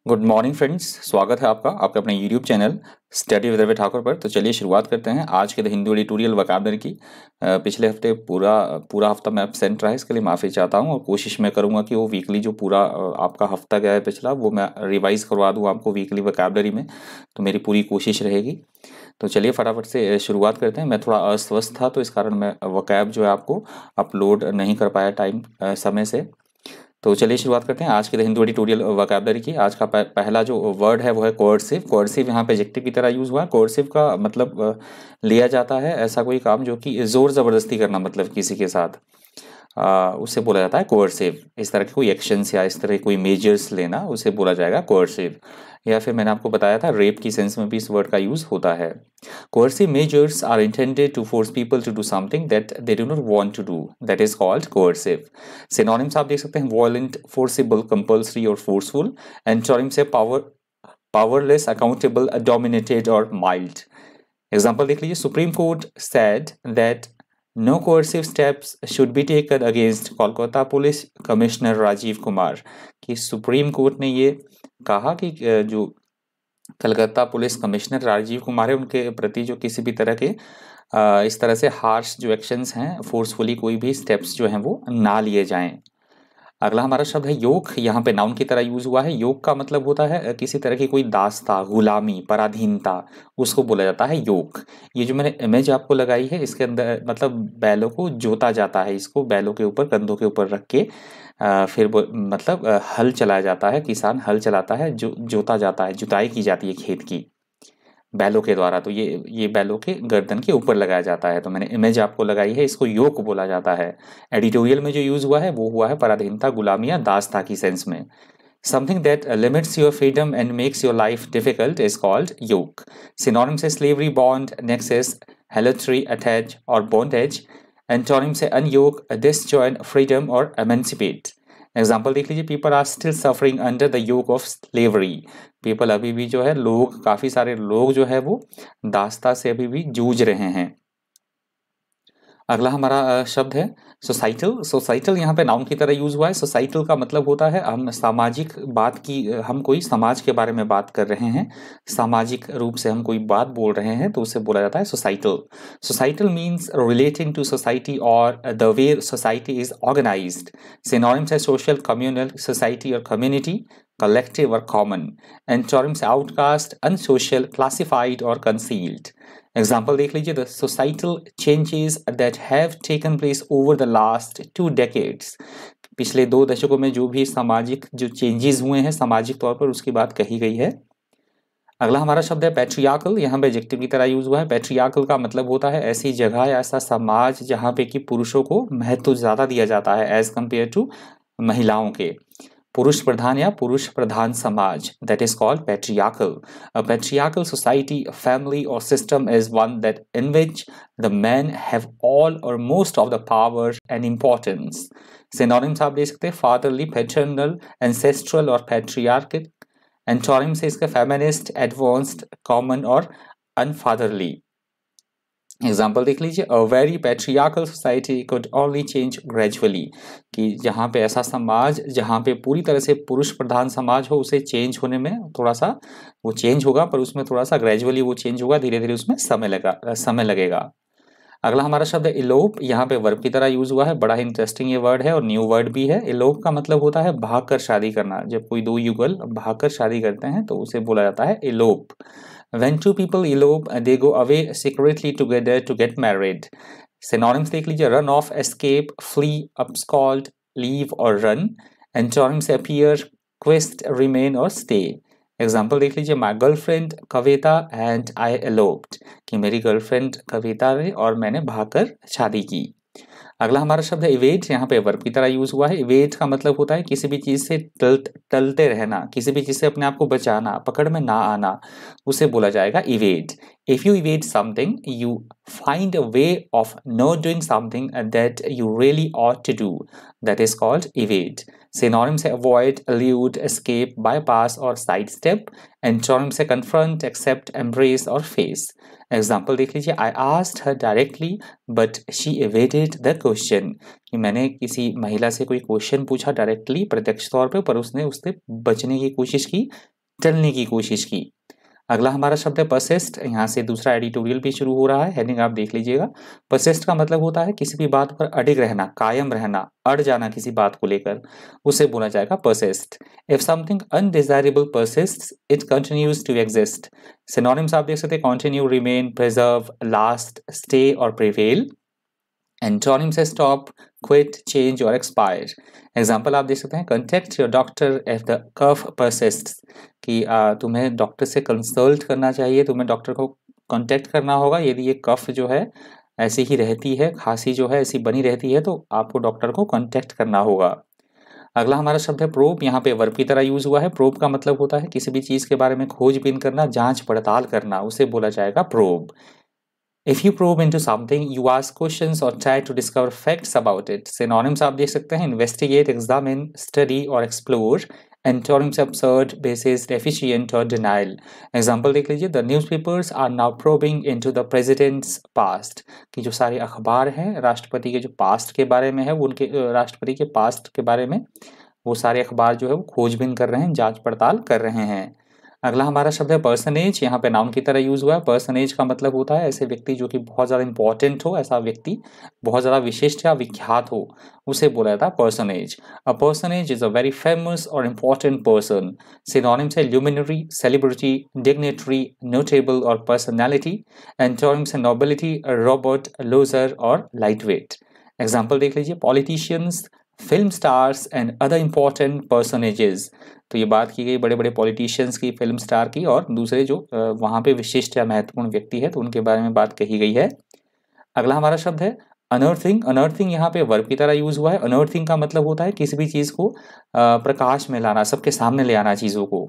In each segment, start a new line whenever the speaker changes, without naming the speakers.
Good morning friends, स्वागत है आपका आपके अपने YouTube channel study with Ravi Thakur पर। तो चलिए शुरुआत करते हैं आज के द हिंदू एडिटोरियल वोकैबुलरी की। पिछले हफ्ते पूरा हफ्ता मैं एब्सेंट रहा, इसके लिए माफ़ी चाहता हूं और कोशिश मैं करूंगा कि वो वीकली जो पूरा आपका हफ्ता गया है पिछला, वो मैं रिवाइज करवा दूं आपको वीकली वोकैबुलरी में। तो मेरी पूरी कोशिश रहेगी। तो चलिए फटाफट से शुरुआत करते हैं। मैं थोड़ा अस्वस्थ था तो इस कारण मैं वोकैब जो है आपको अपलोड नहीं कर पाया समय से। तो चलिए शुरुआत करते हैं आज के द हिंदू एडिटोरियल वोकैबुलरी की। आज का पहला जो वर्ड है वो है कोर्सिव। कोर्सिव यहाँ पे एडजेक्टिव की तरह यूज़ हुआ है। कोर्सिव का मतलब लिया जाता है ऐसा कोई काम जो कि ज़ोर ज़बरदस्ती करना, मतलब किसी के साथ उसे बोला जाता है कोर्सिव। इस तरह के कोई एक्शंस या इस तरह के कोई मेजर्स लेना, उसे बोला जाएगा कोर्सिव। या फिर मैंने आपको बताया था रेप की सेंस में भी इस वर्ड का यूज़ होता है। Coercive measures are intended to force people to do something that they do not want to do. That is called coercive. Synonyms आप देख सकते हैं violent, forcible, compulsory और forceful. Antonyms है powerless, accountable, dominated और mild. Example देख लीजिए, Supreme Court said that no coercive steps should be taken against Kolkata police commissioner Rajiv Kumar. कि सुप्रीम कोर्ट ने ये कहा कि जो कलकत्ता पुलिस कमिश्नर राजीव कुमार है उनके प्रति जो किसी भी तरह के इस तरह से हार्श जो एक्शंस हैं, फोर्सफुली कोई भी स्टेप्स जो हैं वो ना लिए जाएं। अगला हमारा शब्द है योग। यहाँ पे नाउन की तरह यूज हुआ है। योग का मतलब होता है किसी तरह की कोई दास्ता, गुलामी, पराधीनता, उसको बोला जाता है योग। ये जो मैंने इमेज आपको लगाई है इसके अंदर मतलब बैलों को जोता जाता है, इसको बैलों के ऊपर, कंधों के ऊपर रख के फिर मतलब हल चलाया जाता है, किसान हल चलाता है, जोता जाता है, जुताई की जाती है खेत की बैलों के द्वारा। तो ये बैलों के गर्दन के ऊपर लगाया जाता है। तो मैंने इमेज आपको लगाई है, इसको योग बोला जाता है। एडिटोरियल में जो यूज हुआ है वो हुआ है पराधीनता, गुलामी या दास्ता की सेंस में। Something that limits your freedom and makes your life difficult is called yoke. Synonyms है slavery, bond, nexus, helotry, attach और bondage. Antonyms है unyoke, disjoin, freedom और emancipate. एग्जाम्पल देख लीजिए, people are still suffering under the yoke of slavery. People अभी भी जो है, लोग, काफी सारे लोग जो है वो दास्ता से अभी भी जूझ रहे हैं। अगला हमारा शब्द है सोसाइटल। सोसाइटल यहाँ पे नाउन की तरह यूज हुआ है। सोसाइटल का मतलब होता है हम सामाजिक बात की, हम कोई समाज के बारे में बात कर रहे हैं, सामाजिक रूप से हम कोई बात बोल रहे हैं, तो उसे बोला जाता है societal. Societal means relating to society or the way society is organised. Synonyms है सोशल, कम्युनल, सोसाइटी और कम्युनिटी, कलेक्टिव और common. Antonyms outcast, unsocial, classified और कंसील्ड। एग्जाम्पल देख लीजिए, the societal changes that have taken place over the last 2 decades. पिछले 2 दशकों में जो भी सामाजिक जो चेंजेस हुए हैं सामाजिक तौर पर, उसकी बात कही गई है। अगला हमारा शब्द है पैट्रियार्कल। यहाँ पे एडजेक्टिव की तरह यूज हुआ है। पैट्रियार्कल का मतलब होता है ऐसी जगह या ऐसा समाज जहाँ पे कि पुरुषों को महत्व ज्यादा दिया जाता है एज कंपेयर टू महिलाओं के। पुरुष प्रधान या पुरुष प्रधान समाज, that is called patriarchal. A patriarchal society, family or system is one that in which the men have all or most of the power and importance. Synonyms आप देख सकते हैं fatherly, paternal, ancestral और patriarchal. Antonyms है इसका feminist, advanced, common और unfatherly. Example देख लीजिए, a very patriarchal society could only change gradually. कि जहाँ पे ऐसा समाज जहाँ पे पूरी तरह से पुरुष प्रधान समाज हो, उसे चेंज होने में थोड़ा सा वो चेंज होगा, पर उसमें थोड़ा सा ग्रेजुअली वो चेंज होगा, धीरे धीरे उसमें समय लगेगा। अगला हमारा शब्द है इलोप। यहाँ पे वर्ब की तरह यूज हुआ है। बड़ा ही इंटरेस्टिंग ये वर्ड है और न्यू वर्ड भी है। इलोप का मतलब होता है भागकर शादी करना। जब कोई 2 युगल भागकर शादी करते हैं तो उसे बोला जाता है elope. When 2 people elope, they go away secretly together to get married. Synonyms देख लीजिए, run off, escape, flee, abscond, leave और run. Antonyms appear, quest, remain और stay. एग्जाम्पल देख लीजिए, my girlfriend Kavita and I एलोप्ड। कि मेरी girlfriend कविता ने और मैंने भागकर शादी की। अगला हमारा शब्द है इवेड। यहाँ पे वर्ब की तरह यूज हुआ है। इवेड का मतलब होता है किसी भी चीज से टलते रहना, किसी भी चीज से अपने आप को बचाना, पकड़ में ना आना, उसे बोला जाएगा evade. If you evade something, you find a way of not doing something that you really ought to do, that is called evade. Synonyms है अवॉइड, एल्यूड, एस्केप, बाईपास और साइड स्टेप। एंटोनिम्स है confront, accept, embrace और face. Example देख लीजिए, I asked her directly but she evaded the question. कि मैंने किसी महिला से कोई क्वेश्चन पूछा डायरेक्टली, प्रत्यक्ष तौर पे, पर उसने उससे बचने की कोशिश की, टलने की कोशिश की। अगला हमारा शब्द है परसिस्ट। यहाँ से दूसरा एडिटोरियल भी शुरू हो रहा है, हेडिंग आप देख लीजिएगा। परसिस्ट का मतलब होता है किसी भी बात पर अडिग रहना, कायम रहना, अड़ जाना किसी बात को लेकर, उसे बोला जाएगा persist. If something undesirable persists it continues to exist. Synonyms आप देख सकते हैं continue, remain, preserve, last, stay और प्रिवेल। एंटोनिम्स है स्टॉप, क्विट, चेंज और एक्सपायर। एग्जाम्पल आप देख सकते हैं contact your doctor if the cough persists, कि तुम्हें डॉक्टर से कंसल्ट करना चाहिए, तुम्हें डॉक्टर को कांटेक्ट करना होगा यदि ये कफ जो है ऐसी ही रहती है, खांसी जो है ऐसी बनी रहती है, तो आपको डॉक्टर को कांटेक्ट करना होगा। अगला हमारा शब्द है प्रोब। यहाँ पे वर्ब की तरह यूज हुआ है। प्रोब का मतलब होता है किसी भी चीज के बारे में खोजबीन करना, जांच पड़ताल करना, उसे बोला जाएगा probe. If you probe into something, you ask questions or try to discover facts about it. Synonyms आप देख सकते हैं investigate, examine, study और explore. Antonyms absurd, basis, deficient और denial. Example देख लीजिए, the newspapers are now probing into the president's past. कि जो सारे अखबार हैं राष्ट्रपति के जो पास्ट के बारे में है, वो उनके राष्ट्रपति के पास्ट के बारे में वो सारे अखबार जो है वो खोजबीन कर रहे हैं, जांच पड़ताल कर रहे हैं। अगला हमारा शब्द है पर्सनेज। यहाँ पे नाउन की तरह यूज हुआ है। पर्सनेज का मतलब होता है ऐसे व्यक्ति जो कि बहुत ज़्यादा इंपॉर्टेंट हो, ऐसा व्यक्ति बहुत ज़्यादा विशिष्ट या विख्यात हो, उसे बोला जाता है personage. A personage is a very famous or important person. Synonyms है ल्यूमिनरी, सेलिब्रिटी, डिग्नेटरी, नोटेबल और पर्सनैलिटी। एंटोनिम्स है नोबिलिटी, रॉबर्ट, लूजर और लाइटवेट। एग्जाम्पल देख लीजिए, politicians, film stars and other important personages. तो ये बात की गई बड़े बड़े पॉलिटिशियंस की, फिल्म स्टार की और दूसरे जो वहाँ पे विशिष्ट या महत्वपूर्ण व्यक्ति है तो उनके बारे में बात कही गई है। अगला हमारा शब्द है अनर्थिंग। अनर्थिंग यहाँ पे वर्ब की तरह यूज हुआ है। अनर्थिंग का मतलब होता है किसी भी चीज़ को प्रकाश में लाना, सबके सामने ले आना, चीज़ों को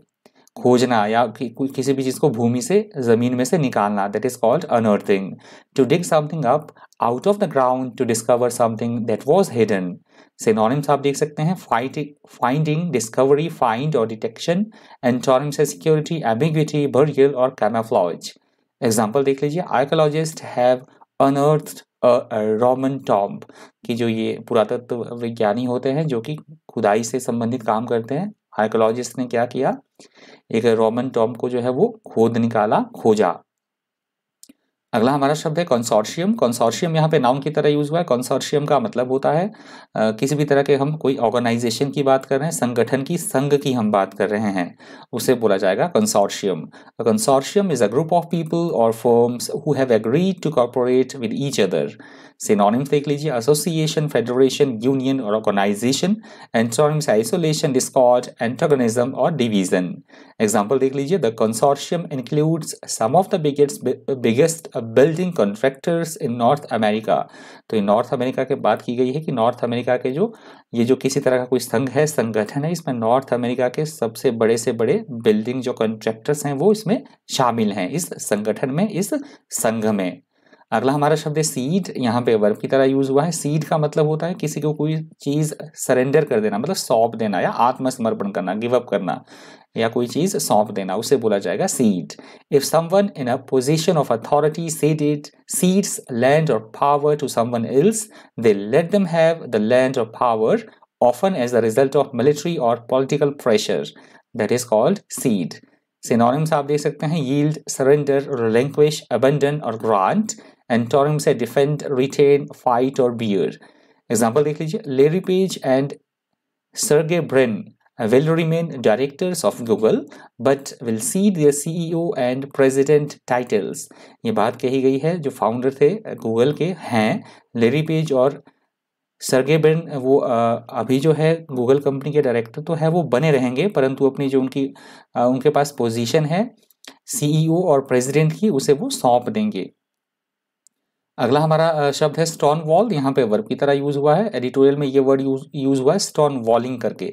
खोजना या किसी भी चीज़ को भूमि से, जमीन में से निकालना, that is called unearthing. To dig something up out of the ground to discover something that was hidden. Synonyms आप देख सकते हैं फाइंडिंग, डिस्कवरी, फाइंड और डिटेक्शन। एंटोनिम्स है सिक्योरिटी, एम्बिग्विटी, बरियल और कैमोफ्लेज। एग्जाम्पल देख लीजिए, archaeologist have unearthed a Roman tomb, कि जो ये पुरातत्व विज्ञानी होते हैं जो कि खुदाई से संबंधित काम करते हैं, आर्कियोलॉजिस्ट ने क्या किया, एक रोमन टॉम्ब को जो है वो खोद निकाला, खोजा। अगला हमारा शब्द है कंसोर्शियम। कंसोर्शियम यहाँ पे नाउन की तरह यूज हुआ है। कंसोर्शियम का मतलब होता है किसी भी तरह के हम कोई ऑर्गेनाइजेशन की बात कर रहे हैं, संगठन की, संघ की हम बात कर रहे हैं, उसे बोला जाएगा consortium. Consortium is a group of people or firms who have agreed to corporate with each other. Synonyms देख लीजिए, एसोसिएशन, फेडरेशन, यूनियन और organisation. Antonyms isolation, discord, antagonism और डिवीजन। एग्जाम्पल देख लीजिए, the consortium includes some of the biggest building contractors in North America. तो North America की बात की गई है कि नॉर्थ अमेरिका के जो किसी तरह का कोई संघ है, संगठन है, इसमें नॉर्थ अमेरिका के सबसे बड़े से बड़े बिल्डिंग जो कॉन्ट्रैक्टर्स हैं वो इसमें शामिल हैं, इस संगठन में, इस संघ में। अगला हमारा शब्द है सीड। यहाँ पे वर्ब की तरह यूज हुआ है। सीड का मतलब होता है किसी को कोई चीज सरेंडर कर देना, मतलब सौंप देना या आत्मसमर्पण करना, गिव अप करना, या कोई चीज सौंप देना, उसे बोला जाएगा cede. If someone in a position of authority cedes land or power to someone else, they let them have the land or power, often as the result of military or political pressure, that is called cede. Synonyms आप देख सकते हैं, yield, surrender, relinquish, abandon और grant. Antonyms है defend, retain, fight और bear. Example देख लीजिए, Larry Page and Sergey Brin will remain directors of Google but will cede their CEO and president titles। ये बात कही गई है, जो फाउंडर थे गूगल के हैं लेरी पेज और सर्गे ब्रिन, वो अभी जो है गूगल कंपनी के डायरेक्टर तो है, वो बने रहेंगे, परंतु अपनी जो उनके पास पोजीशन है सीईओ और प्रेसिडेंट की, उसे वो सौंप देंगे। अगला हमारा शब्द है स्टोन वॉल। यहाँ पे वर्ब की तरह यूज हुआ है। एडिटोरियल में ये वर्ड यूज हुआ है स्टोन वॉलिंग करके।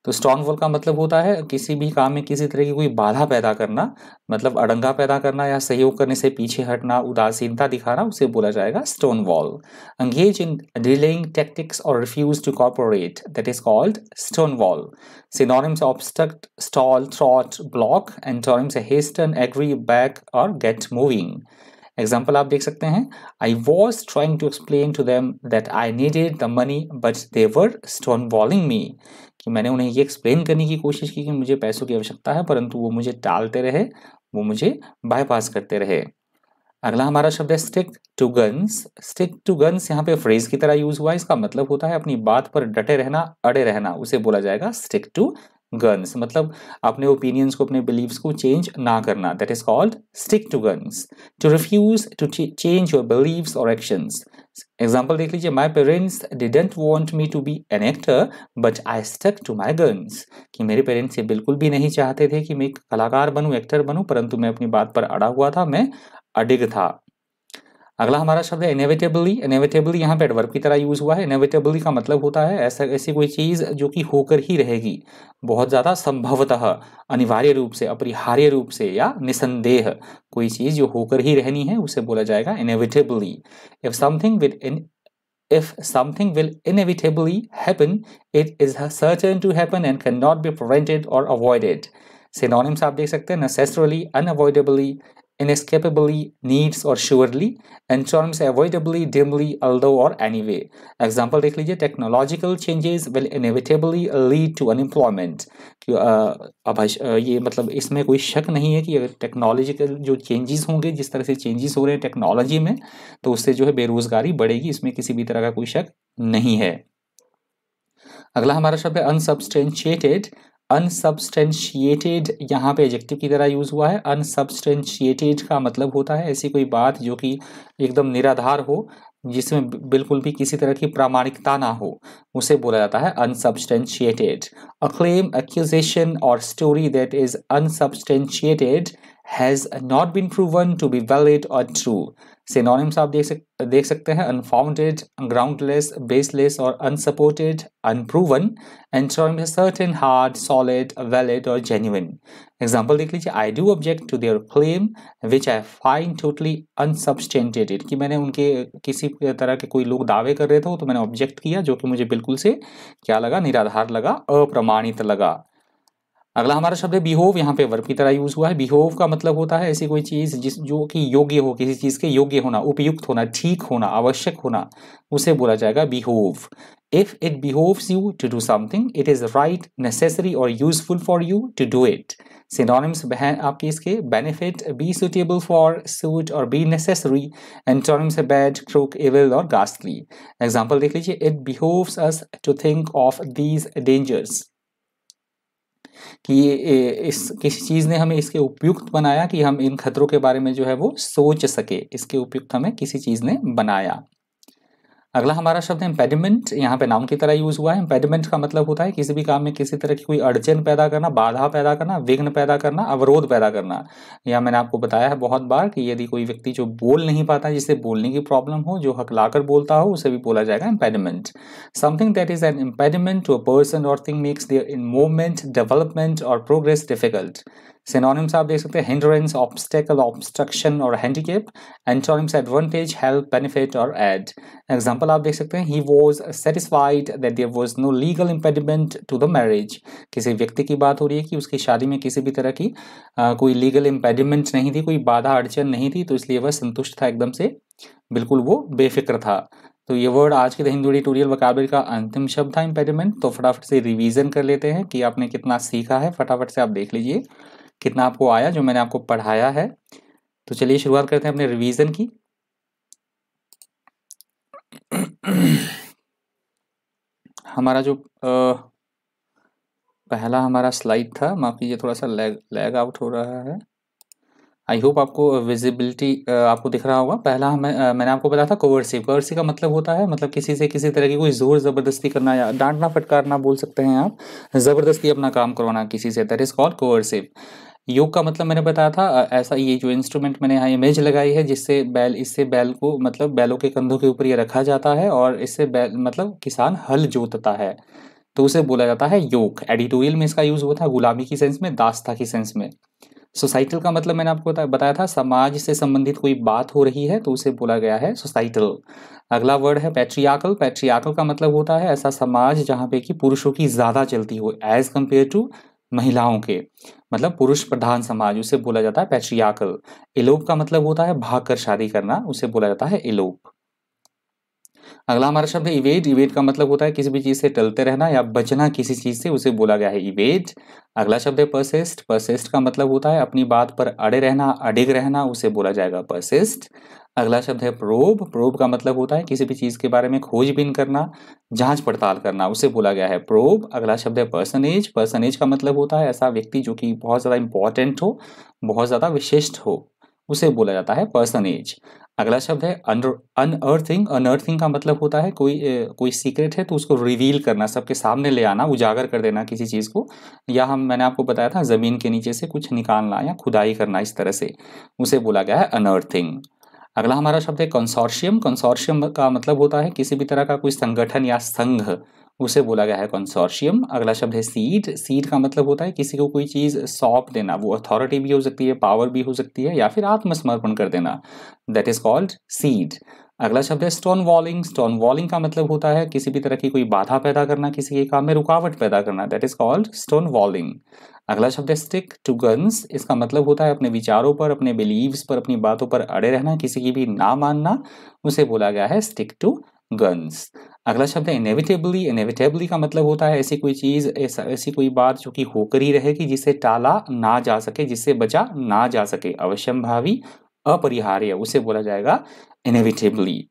तो स्टोन वॉल का मतलब होता है किसी भी काम में किसी तरह की कोई बाधा पैदा करना, मतलब अड़ंगा पैदा करना या सहयोग करने से पीछे हटना, उदासीनता दिखाना, उसे बोला जाएगा stonewall. Engage in delaying tactics or refuse to corporate, that is called stonewall. Synonyms obstruct, stall, thwart, block. Antonyms hasten, agree, back और गेट मूविंग। एग्जाम्पल आप देख सकते हैं, I was trying to explain to them that I needed the money but they were stonewalling me, कि मैंने उन्हें ये explain करने की कोशिश की कि मुझे पैसों की आवश्यकता है, परंतु वो मुझे टालते रहे, वो मुझे बाईपास करते रहे। अगला हमारा शब्द है stick to guns. Stick to guns यहाँ पे फ्रेज की तरह यूज हुआ है। इसका मतलब होता है अपनी बात पर डटे रहना, अड़े रहना, उसे बोला जाएगा स्टिक टू गन्स। मतलब अपने ओपिनियंस को, अपने बिलीव्स को चेंज ना करना, that is called stick to guns. To refuse to change your beliefs और एक्शंस। एग्जाम्पल देख लीजिए, my parents didn't want me to be an actor but I stuck to my guns, कि मेरे parents ये बिल्कुल भी नहीं चाहते थे कि मैं एक कलाकार बनूं, एक्टर बनूं, परंतु मैं अपनी बात पर अड़ा हुआ था, मैं अडिग था। अगला हमारा शब्द है इनेविटेबली। इनेविटेबली यहाँ पे एडवर्ब की तरह यूज हुआ है। इनेविटेबली का मतलब होता है ऐसी कोई चीज जो कि होकर ही रहेगी, बहुत ज्यादा संभवतः, अनिवार्य रूप से, अपरिहार्य रूप से, या निसंदेह कोई चीज जो होकर ही रहनी है, उसे बोला जाएगा इनेविटेबली। If something will inevitably happen, it is certain to happen and cannot be prevented or avoided. Synonyms आप देख सकते हैं, necessarily, unavoidably, inescapably, needs और surely. Antonyms avoidably, dimly, although और anyway. Example देख लीजिए, technological changes will inevitably lead to unemployment. अब ये मतलब इसमें कोई शक नहीं है कि अगर टेक्नोलॉजिकल जो चेंजेस होंगे, जिस तरह से चेंजेस हो रहे हैं टेक्नोलॉजी में, तो उससे जो है बेरोजगारी बढ़ेगी, इसमें किसी भी तरह का कोई शक नहीं है। अगला हमारा शब्द है अनसब्सटेंशिएटेड। अनसब्सटेंशिएटेड यहाँ पे एडजेक्टिव की तरह यूज हुआ है। अनसब्सटेंशिएटेड का मतलब होता है ऐसी कोई बात जो कि एकदम निराधार हो, जिसमें बिल्कुल भी किसी तरह की प्रामाणिकता ना हो, उसे बोला जाता है unsubstantiated. A claim, accusation or story that is unsubstantiated has not been proven to be valid or true. Synonyms आप देख सकते हैं, अनफाउंडेड, ग्राउंडलेस, बेसलेस और unsupported, unproven. Antonym certain, hard, solid, valid और जेन्युइन। एग्जांपल देख लीजिए, I do object to their claim which I find totally unsubstantiated, कि मैंने उनके किसी तरह के कोई लोग दावे कर रहे थे तो मैंने ऑब्जेक्ट किया, जो कि मुझे बिल्कुल से क्या लगा, निराधार लगा, अप्रमाणित लगा। अगला हमारा शब्द है बिहोव। यहाँ पे वर्ब की तरह यूज हुआ है। बिहोव का मतलब होता है ऐसी कोई चीज जो कि योग्य हो, किसी चीज के योग्य होना, उपयुक्त होना, ठीक होना, आवश्यक होना, उसे बोला जाएगा behove. If it behoves you to do something, it is right, necessary or useful for you to do it. Synonyms हैं आपके इसके, benefit, be suitable for, suit और बी नेसेसरी। एंटोनिम्स है बैड, क्रूक, इविल और ghastly. Example देख लीजिए, it behoves us to think of these dangers, कि इस किसी चीज़ ने हमें इसके उपयुक्त बनाया कि हम इन खतरों के बारे में जो है वो सोच सके, इसके उपयुक्त हमें किसी चीज़ ने बनाया। अगला हमारा शब्द है इम्पेडिमेंट। यहाँ पे नाउन की तरह यूज हुआ है। इम्पेडिमेंट का मतलब होता है किसी भी काम में किसी तरह की कोई अड़चन पैदा करना, बाधा पैदा करना, विघ्न पैदा करना, अवरोध पैदा करना। या मैंने आपको बताया है बहुत बार कि यदि कोई व्यक्ति जो बोल नहीं पाता, जिसे बोलने की प्रॉब्लम हो, जो हकलाकर बोलता हो, उसे भी बोला जाएगा impediment. Something that is an impediment to a person और thing makes their in movement, development और प्रोग्रेस डिफिकल्ट। सिनोनिम्स आप देख सकते हैं, हिंड्रेंस, ऑब्स्टेकल, ऑब्स्ट्रक्शन और handicap. Antonyms advantage, help, benefit और एड। एग्जाम्पल आप देख सकते हैं, he was satisfied that there was no legal impediment to the marriage. किसी व्यक्ति की बात हो रही है कि उसकी शादी में किसी भी तरह की कोई लीगल इम्पेडिमेंट नहीं थी, कोई बाधा अड़चन नहीं थी, तो इसलिए वह संतुष्ट था एकदम से, बिल्कुल वो बेफिक्र था। तो ये वर्ड आज के द हिंदू ट्यूटोरियल वोकैबुलरी का अंतिम शब्द था इम्पेडिमेंट। तो फटाफट से रिवीजन कर लेते हैं कि आपने कितना सीखा है। फटाफट से आप देख लीजिए कितना आपको आया जो मैंने आपको पढ़ाया है। तो चलिए शुरुआत करते हैं अपने रिवीजन की। हमारा जो पहला हमारा स्लाइड था, माफ कीजिए थोड़ा सा लैग आउट हो रहा है। आई होप आपको विजिबिलिटी आपको दिख रहा होगा। पहला मैंने आपको बताया था कोवर्सिव। कोवर्सिव का मतलब होता है मतलब किसी से किसी तरह की कोई जोर जबरदस्ती करना या डांटना फटकारना बोल सकते हैं आप, जबरदस्ती अपना काम करवाना किसी से, दैट इज कॉल्ड कोवर्सिव। योग का मतलब मैंने बताया था ऐसा, ये जो इंस्ट्रूमेंट मैंने यहाँ इमेज लगाई है जिससे इससे बैल को मतलब बैलों के कंधों के ऊपर ये रखा जाता है और इससे बैल मतलब किसान हल जोतता है, तो उसे बोला जाता है योग। एडिटोरियल में इसका यूज हुआ था गुलामी की सेंस में, दास्ता की सेंस में। सोसाइटल का मतलब मैंने आपको बताया था समाज से संबंधित कोई बात हो रही है तो उसे बोला गया है सोसाइटल। अगला वर्ड है पैट्रियार्कल। पैट्रियार्कल का मतलब होता है ऐसा समाज जहाँ पे कि पुरुषों की ज्यादा चलती हो, एज कंपेयर टू महिलाओं के, मतलब पुरुष प्रधान समाज, उसे बोला जाता है पैट्रियार्कल। इलोप का मतलब होता है भाग कर शादी करना, उसे बोला जाता है इलोप। अगला हमारा शब्द है इवेड। इवेड का मतलब होता है किसी भी चीज से टलते रहना या बचना किसी चीज से, उसे बोला गया है इवेड। अगला शब्द है परसिस्ट। परसिस्ट का मतलब होता है अपनी बात पर अड़े रहना, अडिग रहना, उसे बोला जाएगा परसिस्ट। अगला शब्द है प्रोब। प्रोब का मतलब होता है किसी भी चीज के बारे में खोजबीन करना, जांच पड़ताल करना, उसे बोला गया है प्रोब। अगला शब्द है पर्सनेज। पर्सनेज का मतलब होता है ऐसा व्यक्ति जो कि बहुत ज्यादा इंपॉर्टेंट हो, बहुत ज्यादा विशिष्ट हो, उसे बोला जाता है पर्सनेज। अगला शब्द है अनअर्थिंग। अनअर्थिंग का मतलब होता है कोई सीक्रेट है तो उसको रिवील करना, सबके सामने ले आना, उजागर कर देना किसी चीज को, या मैंने आपको बताया था जमीन के नीचे से कुछ निकालना या खुदाई करना, इस तरह से, उसे बोला गया है अनअर्थिंग। अगला हमारा शब्द है कंसोर्शियम। कंसोर्शियम का मतलब होता है किसी भी तरह का कोई संगठन या संघ, उसे बोला गया है कंसोर्शियम। अगला शब्द है सीड। सीड का मतलब होता है किसी को कोई चीज सौंप देना, वो अथॉरिटी भी हो सकती है, पावर भी हो सकती है, या फिर आत्मसमर्पण कर देना, दैट इज कॉल्ड सीड। अगला शब्द है स्टोन वॉलिंग। स्टोन वॉलिंग का मतलब होता है किसी भी तरह की कोई बाधा पैदा करना, किसी के काम में रुकावट पैदा करना, दैट इज कॉल्ड स्टोन वॉलिंग। अगला शब्द है स्टिक टू गन्स। इसका मतलब होता है अपने विचारों पर, अपने बिलीव्स पर, अपनी बातों पर अड़े रहना, किसी की भी ना मानना, उसे बोला गया है स्टिक टू गन्स। अगला शब्द है इनेविटेबली। इनेविटेबली का मतलब होता है ऐसी कोई चीज, ऐसी कोई बात जो कि होकर ही रहेगी, जिसे टाला ना जा सके, जिससे बचा ना जा सके, अवश्यंभावी, अपरिहार्य, उसे बोला जाएगा इनेविटेबली।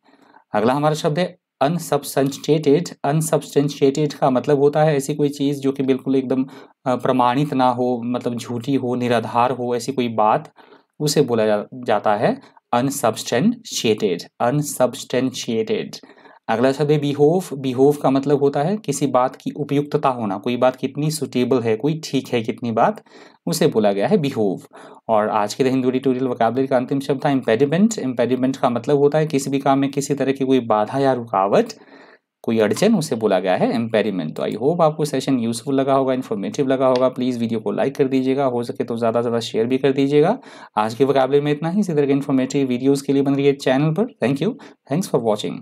अगला हमारा शब्द है अनसब्सटेंशिएटेड। अनसब्सटेंशिएटेड का मतलब होता है ऐसी कोई चीज जो कि बिल्कुल एकदम प्रमाणित ना हो, मतलब झूठी हो, निराधार हो, ऐसी कोई बात, उसे बोला जाता है अनसब्सटेंशिएटेड। अनसब्सटेंशिएटेड। अगला शब्द है बिहोव। बिहोव का मतलब होता है किसी बात की उपयुक्तता होना, कोई बात कितनी सुटेबल है, कोई ठीक है कितनी बात, उसे बोला गया है बिहोव। और आज के द हिंदू ट्यूटोरियल वोकैबुलरी का अंतिम शब्द था इम्पेडिमेंट। इम्पेडिमेंट का मतलब होता है किसी भी काम में किसी तरह की कोई बाधा या रुकावट, कोई अड़चन, उसे बोला गया है इम्पेडिमेंट। तो आई होप आपको सेशन यूजफुल लगा होगा, इन्फॉर्मेटिव लगा होगा। प्लीज़ वीडियो को लाइक कर दीजिएगा, हो सके तो ज़्यादा से ज़्यादा शेयर भी कर दीजिएगा। आज के वोकैबुलरी में इतना ही। इसी तरह के इन्फॉर्मेटिव वीडियोज़ के लिए बन रही है चैनल पर। Thank you, thanks for watching.